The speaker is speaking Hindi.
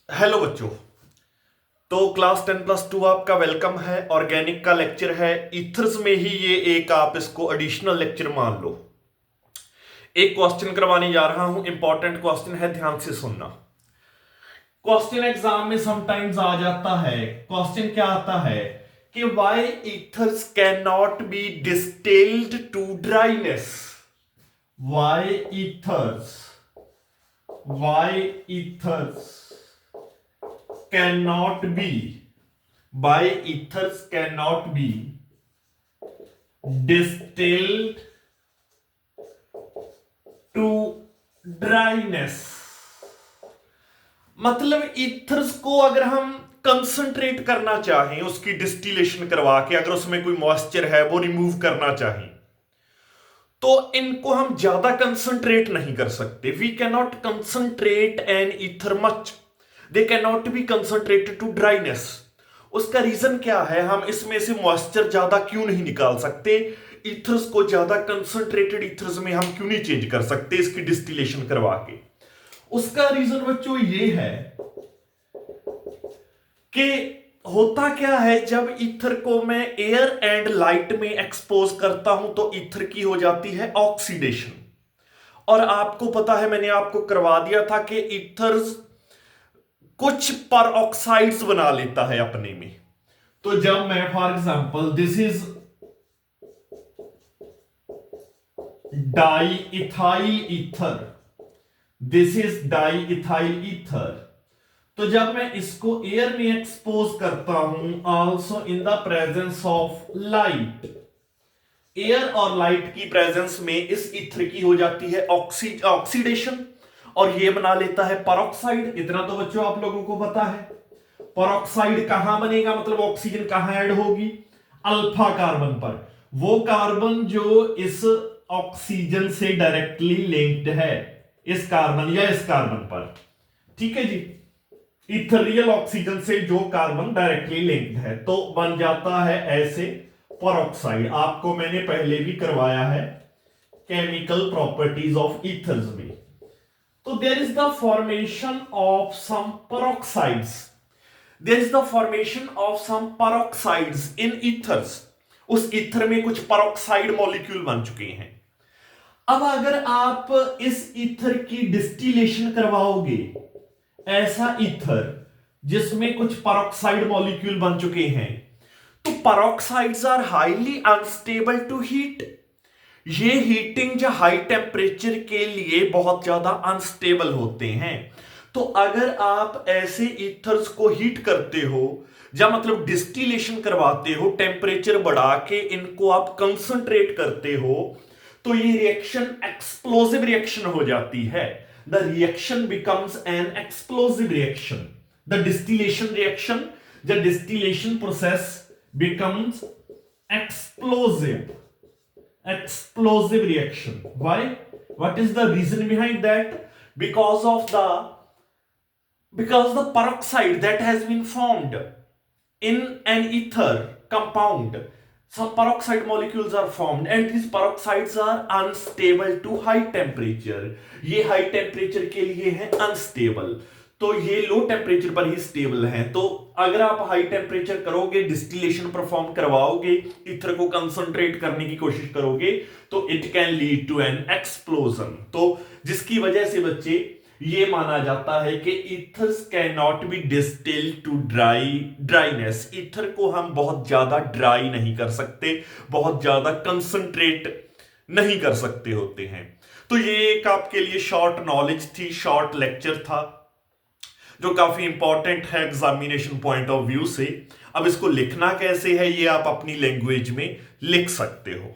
हेलो बच्चों। तो क्लास 10+2 आपका वेलकम है। ऑर्गेनिक का लेक्चर है। ईथर्स में ही ये एक आप इसको एडिशनल लेक्चर मान लो। एक क्वेश्चन करवाने जा रहा हूं, इंपॉर्टेंट क्वेश्चन है, ध्यान से सुनना। क्वेश्चन एग्जाम में समटाइम्स आ जाता है। क्वेश्चन क्या आता है कि why ethers can not be distilled to dryness. Why ethers why ethers cannot be by ethers cannot be distilled to dryness। मतलब ईथर्स को अगर हम कंसंट्रेट करना चाहें, उसकी डिस्टिलेशन करवा के अगर उसमें कोई मॉइस्चर है वो रिमूव करना चाहें, तो इनको हम ज्यादा कंसंट्रेट नहीं कर सकते। We can not concentrate an ether much, they can not be concentrated to dryness. उसका रीजन क्या है? हम इसमें से मॉइस्चर ज्यादा क्यों नहीं निकाल सकते? ईथर्स को ज्यादा कंसंट्रेटेड ईथर्स में हम क्यों नहीं चेंज कर सकते इसकी डिस्टिलेशन करवा के? उसका रीजन बच्चों ये है कि होता क्या है, जब ईथर को मैं एयर एंड लाइट में एक्सपोज करता हूं तो ईथर की हो जाती है ऑक्सीडेशन। और आपको पता है, मैंने आपको करवा दिया था कि ईथर्स कुछ पर ऑक्साइड्स बना लेता है अपने में। तो जब मैं for example this is di ethyl ether, this is di ethyl ether, तो जब मैं इसको एयर में एक्सपोज करता हूं also in the presence of light, air और लाइट की प्रेजेंस में इस ईथर की हो जाती है ऑक्सीडेशन और ये बना लेता है परऑक्साइड। इतना तो बच्चों आप लोगों को पता है। परऑक्साइड कहां बनेगा, मतलब ऑक्सीजन कहां ऐड होगी? अल्फा कार्बन पर। वो कार्बन जो इस ऑक्सीजन से डायरेक्टली लिंक्ड है, इस कार्बन या इस कार्बन पर, ठीक है जी। इथरियल ऑक्सीजन से जो कार्बन डायरेक्टली लिंक्ड है तो बन जाता है ऐसे परऑक्साइड। आपको मैंने पहले भी करवाया है केमिकल प्रॉपर्टीज ऑफ ईथर्स में। तो there is the formation of some peroxides, there is the formation of some peroxides in ethers। उस ईथर में कुछ peroxide मॉलिक्यूल बन चुके हैं। अब अगर आप इस ईथर की डिस्टिलेशन करवाओगे, ऐसा ईथर जिसमें कुछ peroxide मॉलिक्यूल बन चुके हैं, तो peroxides are highly unstable to heat. ये हीटिंग जो हाई टेम्परेचर के लिए बहुत ज्यादा अनस्टेबल होते हैं। तो अगर आप ऐसे ईथर्स को हीट करते हो, या मतलब डिस्टिलेशन करवाते हो, टेम्परेचर बढ़ा के इनको आप कंसंट्रेट करते हो, तो ये रिएक्शन एक्सप्लोसिव रिएक्शन हो जाती है। The reaction becomes N explosive reaction. The distillation reaction, the distillation process becomes explosive reaction. Why? What is the reason behind that? Because the peroxide that has been formed in an ether compound, some peroxide molecules are formed and these peroxides are unstable to high temperature। ये high temperature के लिए है unstable, तो ये लो टेम्परेचर पर ही स्टेबल है। तो अगर आप हाई टेम्परेचर करोगे, डिस्टिलेशन परफॉर्म करवाओगे, ईथर को कंसंट्रेट करने की कोशिश करोगे, तो it can lead to an explosion. तो जिसकी वजह से बच्चे ये माना जाता है कि ethers can not be distilled to dryness. Ether को हम बहुत ज्यादा ड्राई नहीं कर सकते, बहुत ज्यादा कंसंट्रेट नहीं कर सकते होते हैं। तो ये एक आपके लिए शॉर्ट नॉलेज थी, शॉर्ट लेक्चर था, जो काफी इंपॉर्टेंट है एग्जामिनेशन पॉइंट ऑफ व्यू से। अब इसको लिखना कैसे है, ये आप अपनी लैंग्वेज में लिख सकते हो।